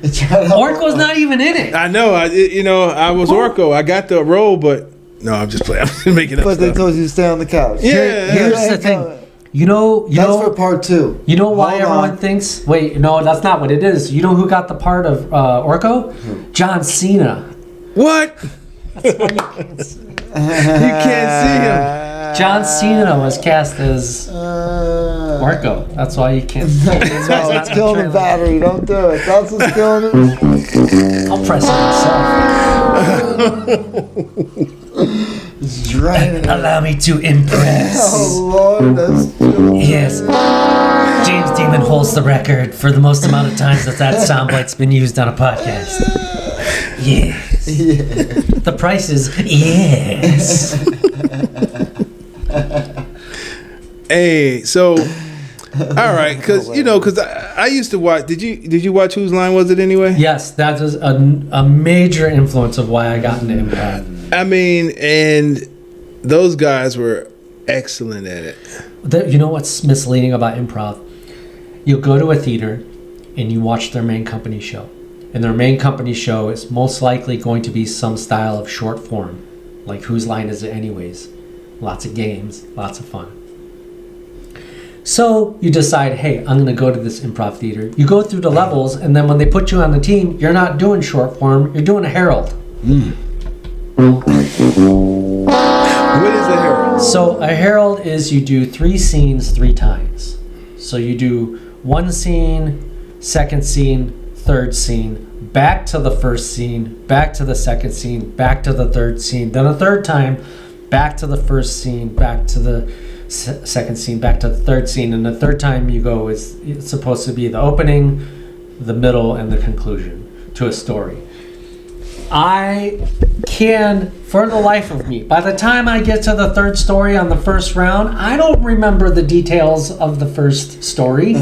Orko's not even in it. I know. I was Orko. I got the role, but no, I'm just playing. I'm just making up But stuff. they told you to stay on the couch. Yeah. Here's the thing. That's for part 2. You know why everyone thinks? Wait, no, that's not what it is. You know who got the part of Orko? John Cena. What? You can't see him. John Cena was cast as Orko. That's why you can't. No, it's killing the battery. Don't do it. That's what's killing it. I'll press it myself. It's draining. Allow me to impress. Oh Lord, that's yes. James Demon holds the record for the most amount of times that soundbite's been used on a podcast. Yes. Yeah. The price is yes. Hey, so all right, because I used to watch. Did you watch Whose Line Was It Anyway? Yes, that was a major influence of why I got into improv. I mean, and those guys were excellent at it. You know what's misleading about improv? You'll go to a theater and you watch their main company show. And their main company show is most likely going to be some style of short form. Like Whose Line Is It Anyways? Lots of games, lots of fun. So you decide, hey, I'm going to go to this improv theater. You go through the levels, and then when they put you on the team, you're not doing short form, you're doing a herald. What is a herald? So a herald is you do 3 scenes 3 times. So you do 1 scene, 2nd scene, 3rd scene, back to the 1st scene, back to the 2nd scene, back to the 3rd scene, then a 3rd time, back to the 1st scene, back to the 2nd scene, back to the 3rd scene, and the 3rd time you go is it's supposed to be the opening, the middle, and the conclusion to a story. I can, for the life of me, by the time I get to the 3rd story on the 1st round, I don't remember the details of the 1st story.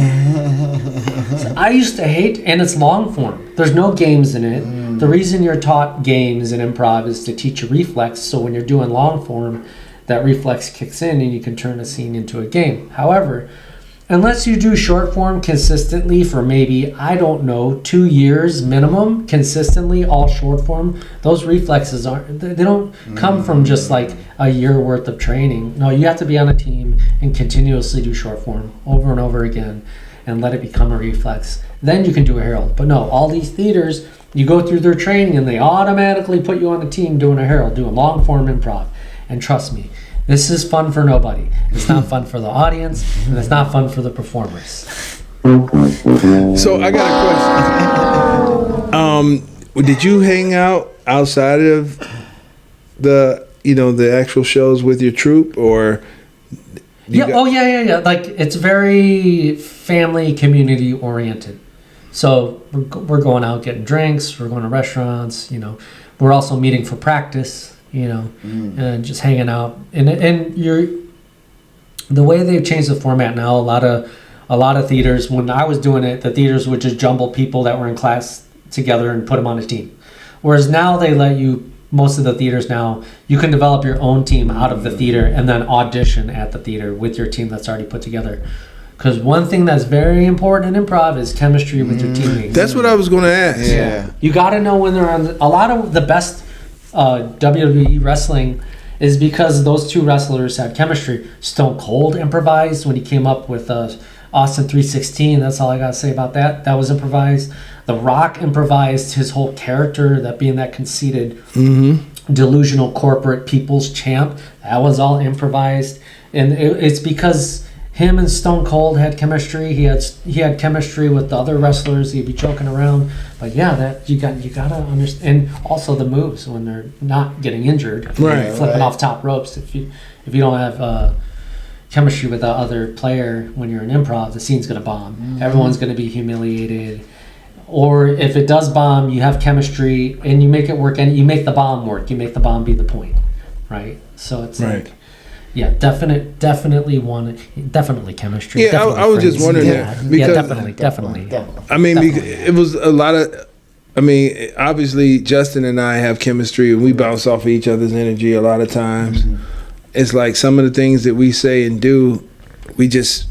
I used to hate, and it's long form. There's no games in it. The reason you're taught games in improv is to teach a reflex, so when you're doing long form, that reflex kicks in and you can turn a scene into a game. However, unless you do short form consistently for maybe, I don't know, 2 years minimum, consistently, all short form, those reflexes they don't come from just like a year worth of training. No, you have to be on a team and continuously do short form over and over again and let it become a reflex. Then you can do a herald. But no, all these theaters, you go through their training and they automatically put you on a team doing a herald, doing long form improv. And trust me, this is fun for nobody. It's not fun for the audience, and it's not fun for the performers. So I got a question. Did you hang out outside of the actual shows with your troupe, or? Yeah. Like, it's very family, community oriented. So we're going out getting drinks. We're going to restaurants. We're also meeting for practice. And just hanging out, and the way they've changed the format now. A lot of theaters, when I was doing it, the theaters would just jumble people that were in class together and put them on a team. Whereas now they let you. Most of the theaters now, you can develop your own team out of the theater and then audition at the theater with your team that's already put together. Because one thing that's very important in improv is chemistry with your teammates. That's what I was going to ask. Yeah, you got to know when they're on. A lot of the best WWE wrestling is because those 2 wrestlers had chemistry. Stone Cold improvised when he came up with Austin 316. That's all I gotta say about that. That was improvised. The Rock improvised his whole character, that being that conceited, delusional corporate people's champ. That was all improvised, and it's because him and Stone Cold had chemistry. He had chemistry with the other wrestlers. He'd be joking around, but yeah, that you gotta understand. And also the moves when they're not getting injured, flipping off top ropes. If you don't have chemistry with the other player when you're in improv, the scene's gonna bomb. Everyone's gonna be humiliated. Or if it does bomb, you have chemistry and you make it work, and you make the bomb work. You make the bomb be the point, right? So it's like. Yeah, definitely chemistry. Yeah, definitely I was just wondering that. Because, definitely. I mean, it was a lot of. I mean, obviously, Justin and I have chemistry, and we bounce off of each other's energy a lot of times. It's like some of the things that we say and do, we just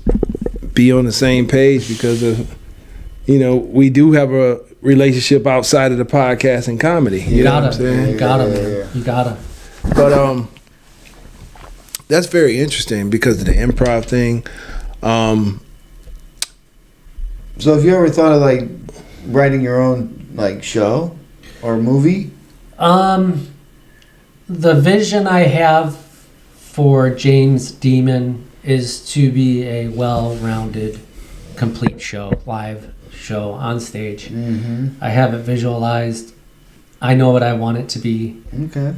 be on the same page because of, we do have a relationship outside of the podcast and comedy. You know what I'm saying? You gotta. But that's very interesting because of the improv thing. So have you ever thought of like writing your own like show or movie? The vision I have for James Demon is to be a well-rounded, complete show, live show on stage. I have it visualized. I know what I want it to be. Okay.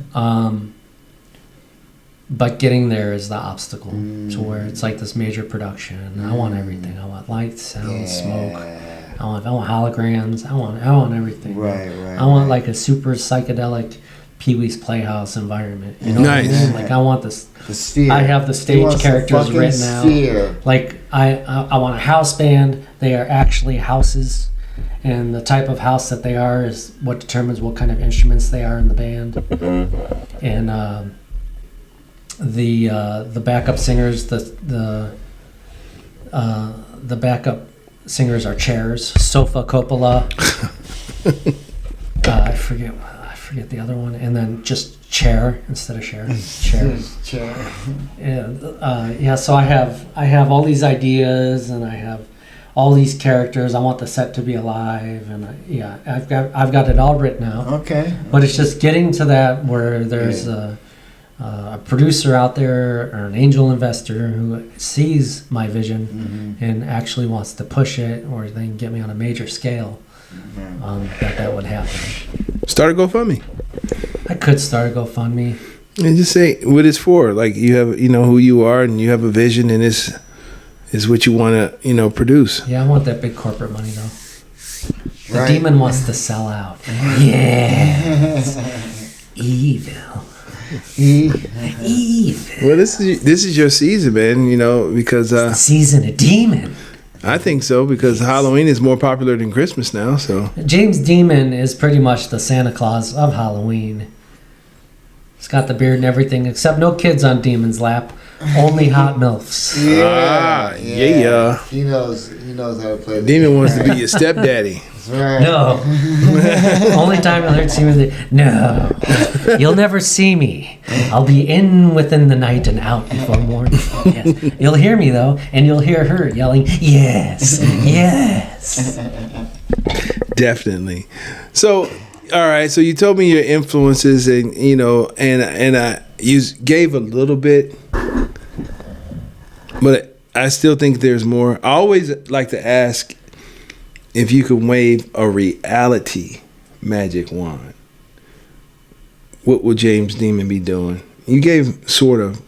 But getting there is the obstacle to where it's like this major production. I want everything. I want lights, sound, smoke. I want holograms. I want everything. Right. I want like a super psychedelic Pee-wee's Playhouse environment. You know nice. What I mean? Like I want this. The sphere. I have the stage characters written out. Like I want a house band. They are actually houses, and the type of house that they are is what determines what kind of instruments they are in the band. And the backup singers, the backup singers are chairs. Sofa Coppola. I forget the other one, and then just chair instead of share. Chair. Yeah. So I have all these ideas, and I have all these characters. I want the set to be alive, and I've got it all written out. Okay. But it's just getting to that where there's a producer out there or an angel investor who sees my vision and actually wants to push it, or they can get me on a major scale. That would happen. Start a GoFundMe. I could start a GoFundMe. And just say what it's for. Like you have, who you are, and you have a vision, and this is what you want to, produce. Yeah, I want that big corporate money though. The Right. demon wants to sell out. Yes. Evil. Well, this is your season, man. Because the season of demon. I think so, because Halloween is more popular than Christmas now. So James Demon is pretty much the Santa Claus of Halloween. He's got the beard and everything, except no kids on Demon's lap. Only hot milfs. Yeah. He knows how to play. Demon wants to be your stepdaddy. That's right. No. Only time you'll hear see me. No. You'll never see me. I'll be in within the night and out before morning. Yes. You'll hear me though, and you'll hear her yelling, "Yes, yes." Definitely. So, all right. So you told me your influences, and you gave a little bit, but I still think there's more. I always like to ask if you could wave a reality magic wand, what would James Demon be doing? You gave sort of.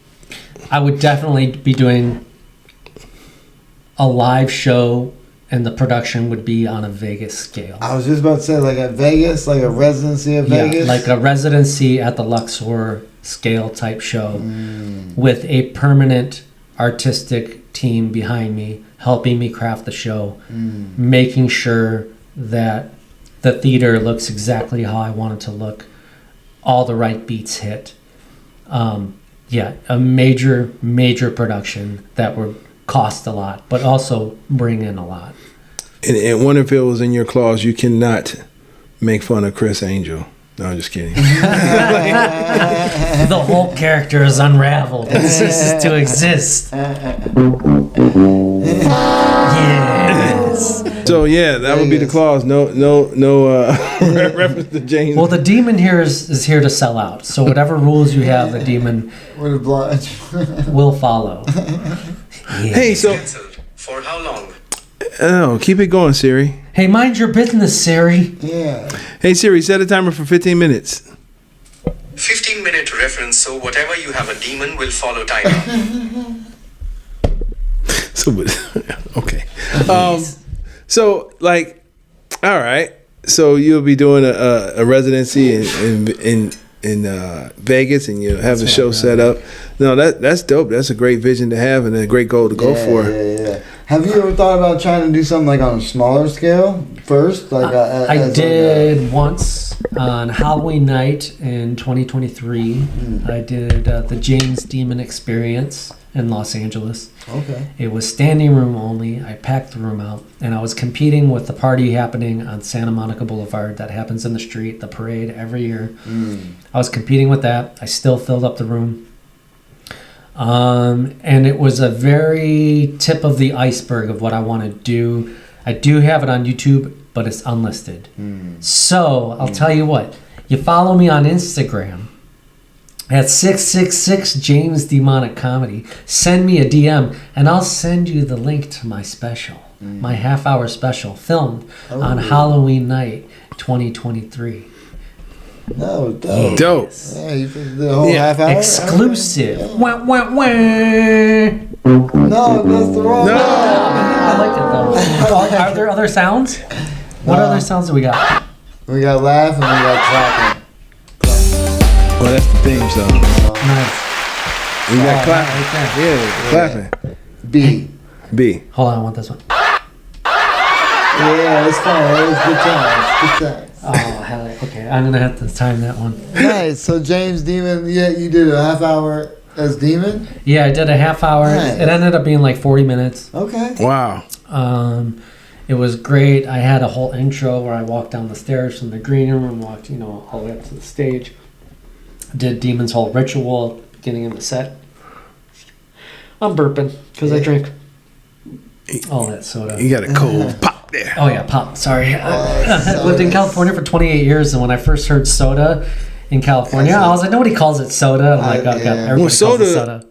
I would definitely be doing a live show, and the production would be on a Vegas scale. I was just about to say, like at Vegas, like a residency at Vegas? Yeah, like a residency at the Luxor scale type show with a permanent artistic team behind me, helping me craft the show, making sure that the theater looks exactly how I want it to look, all the right beats hit. A major production that would cost a lot, but also bring in a lot. And wonder if it was in your clause, you cannot make fun of Chris Angel. No, I'm just kidding. The whole character is unraveled and ceases to exist. Yes. So that would be the clause. No reference to James. Well, the demon here is here to sell out. So whatever rules you have, the demon will follow. Hey, so for how long? Oh, keep it going, Siri. Hey, mind your business, Siri. Yeah. Hey, Siri, set a timer for 15 minutes. 15-minute reference, so whatever you have a demon will follow timer. So, okay. So, like, all right. So you'll be doing a residency in Vegas, and you have the show set up. No, that's dope. That's a great vision to have, and a great goal to go for. Yeah. Have you ever thought about trying to do something like on a smaller scale first? Like I did once on Halloween night in 2023. I did the James Demon Experience in Los Angeles. Okay. It was standing room only. I packed the room out, and I was competing with the party happening on Santa Monica Boulevard that happens in the street, the parade every year. I was competing with that. I still filled up the room. And it was a very tip of the iceberg of what I want to do. I do have it on YouTube, but it's unlisted. So I'll tell you what, you follow me on Instagram at 666 James Demonic Comedy. Send me a DM, and I'll send you the link to my special, my half-hour special filmed on Halloween night 2023. No, dope. Dope. Yeah, you did the whole half hour? Exclusive. Wah, wah, wah. No, that's the wrong one. I like it though. Are there other sounds? What other sounds do we got? We got laugh and we got clapping. Well, that's the theme song. Nice. You got clapping. Right Clapping. B. Hold on, I want this one. Yeah, it's fine. It was good times. Good times. Oh, hell, okay. I'm gonna have to time that one. Nice. So James Demon, you did a half hour as Demon? Yeah, I did a half hour. Nice. It ended up being like 40 minutes. Okay. Wow. It was great. I had a whole intro where I walked down the stairs from the green room and walked, all the way up to the stage. Did Demon's whole ritual at the beginning of the set. I'm burping because I drink all that soda. You got a cold pop there. Oh yeah, pop. Sorry. I lived in California for 28 years, and when I first heard soda in California, I was like, nobody calls it soda. I'm like, oh god, everybody calls it soda.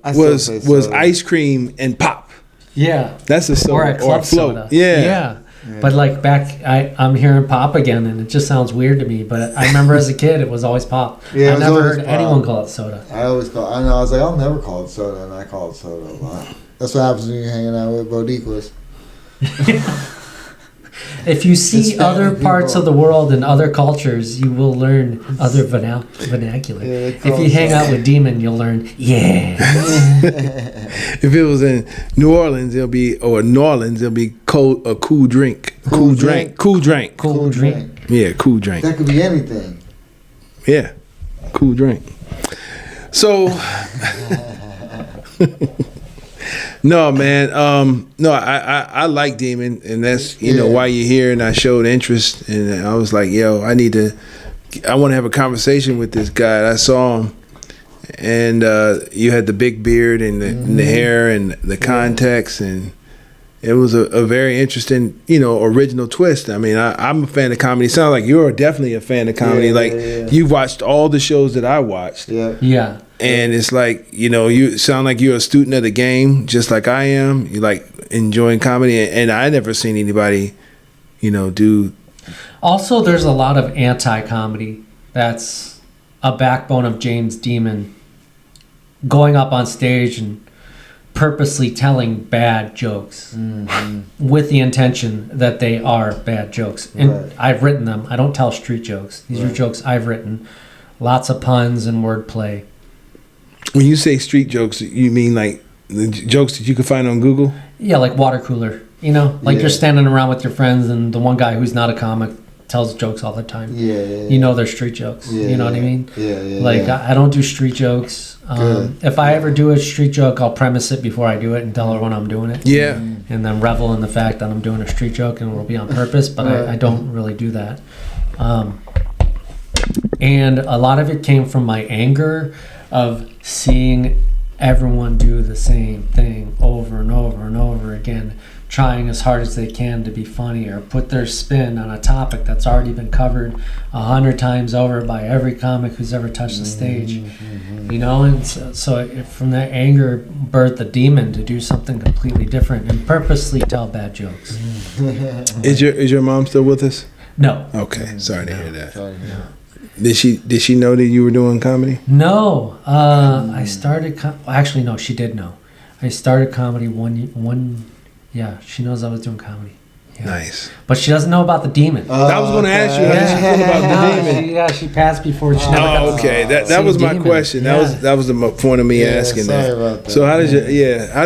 was ice cream and pop. Yeah. That's a soda or a club float. soda. Yeah. But like I'm hearing pop again, and it just sounds weird to me. But I remember as a kid, it was always pop. Yeah, I never heard pop. anyone call it soda. I always call. I know. I was like, I'll never call it soda, and I call it soda a lot. That's what happens when you're hanging out with Bodiquas. If you see other parts of the world and other cultures, you will learn other vernacular. Yeah, if you hang out with Demon, you'll learn, If it was in New Orleans, it'll be cold, a cool drink. Cool drink. Cool drink. Cool drink. Yeah, cool drink. That could be anything. Yeah, cool drink. So, no, man. No, I like Demon, and that's why you're here. And I showed interest, and I was like, yo, I want to have a conversation with this guy. I saw him, and you had the big beard and the hair and the contacts, and it was a very interesting, original twist. I mean, I'm a fan of comedy. It sounds like you're definitely a fan of comedy. You've watched all the shows that I watched. Yeah. And it's like, you sound like you're a student of the game, just like I am. You like enjoying comedy, and I never seen anybody, do. Also, there's a lot of anti-comedy. That's a backbone of James Demon going up on stage and purposely telling bad jokes with the intention that they are bad jokes. And I've written them. I don't tell street jokes. These are jokes I've written. Lots of puns and wordplay. When you say street jokes, you mean like the jokes that you could find on Google? Yeah, like water cooler. You're standing around with your friends, and the one guy who's not a comic tells jokes all the time. They're street jokes. You know what I mean? I don't do street jokes. If I ever do a street joke, I'll premise it before I do it and tell everyone I'm doing it. Yeah. And then revel in the fact that I'm doing a street joke, and it will be on purpose, but I don't really do that. And a lot of it came from my anger of seeing everyone do the same thing over and over and over again, trying as hard as they can to be funny or put their spin on a topic that's already been covered 100 times over by every comic who's ever touched the stage. And so from that anger birthed the Demon to do something completely different and purposely tell bad jokes. Is your mom still with us? No. Okay, sorry to hear that. Did she know that you were doing comedy? No, I started. Actually, no, she did know. I started comedy one. Yeah, she knows I was doing comedy. Yeah. Nice. But she doesn't know about the Demon. I was going to ask you how did she feel about the Demon. She passed before. She never got okay. That was my Demon. question. Yeah. That was the point of me asking sorry that. About that. So how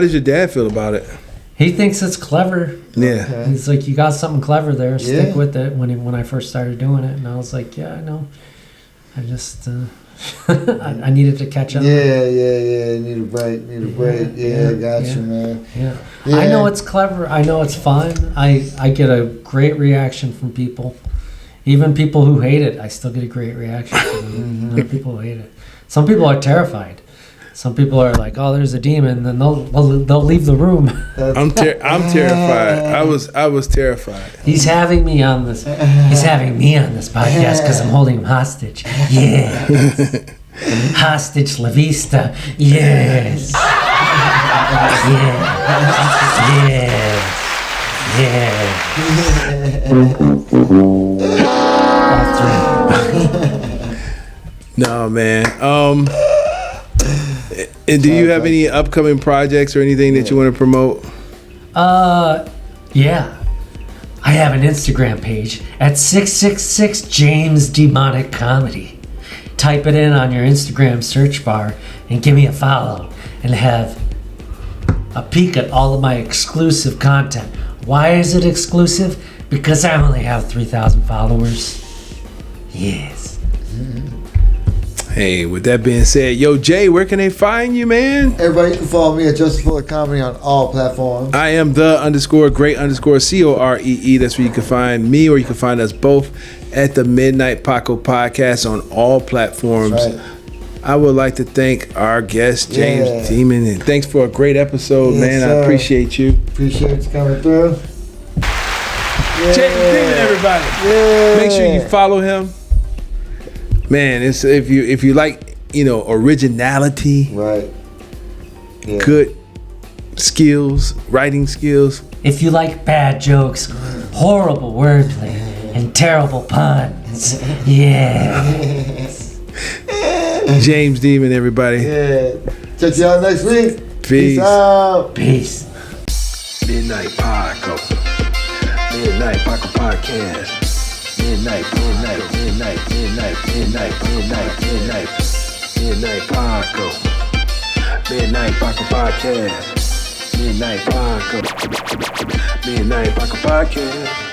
did your dad feel about it? He thinks it's clever. Yeah. Okay. He's like, you got something clever there. Stick with it. When I first started doing it, and I was like, yeah, I know. I just I needed to catch up. Yeah. Need a break. Yeah, gotcha, man. Yeah. I know it's clever. I know it's fun. I get a great reaction from people. Even people who hate it, I still get a great reaction from them. Not people who hate it. Some people are terrified. Some people are like, "Oh, there's a demon," then they'll leave the room. I'm terrified. I was terrified. He's having me on this. He's having me on this podcast because I'm holding him hostage. Yeah, hostage la vista. Yes. No, man. And do you have any upcoming projects or anything that you want to promote? Yeah. I have an Instagram page at 666 James Demonic Comedy. type it in on your Instagram search bar and give me a follow and have a peek at all of my exclusive content. Why is it exclusive? Because I only have 3,000 followers. Yes. Hey, with that being said, yo, Jay, where can they find you, man? Everybody can follow me at Justin Fuller Comedy on all platforms. I am the_great_COREE. That's where you can find me, or you can find us both at the Midnight Paco Podcast on all platforms. Right. I would like to thank our guest, James Demon, and thanks for a great episode, man. Sir. I appreciate you. Appreciate you coming through. James Demon, everybody. Make sure you follow him. Man, it's if you like, originality, right? Yeah. Good skills, writing skills. If you like bad jokes, horrible wordplay, and terrible puns, yes. James Demon, everybody. Yeah. Check you out next week. Peace out. Peace. Midnight Paco. Midnight Paco Podcast. Midnight Paco. Midnight Paco Podcast. Midnight Paco. Midnight Paco Podcast.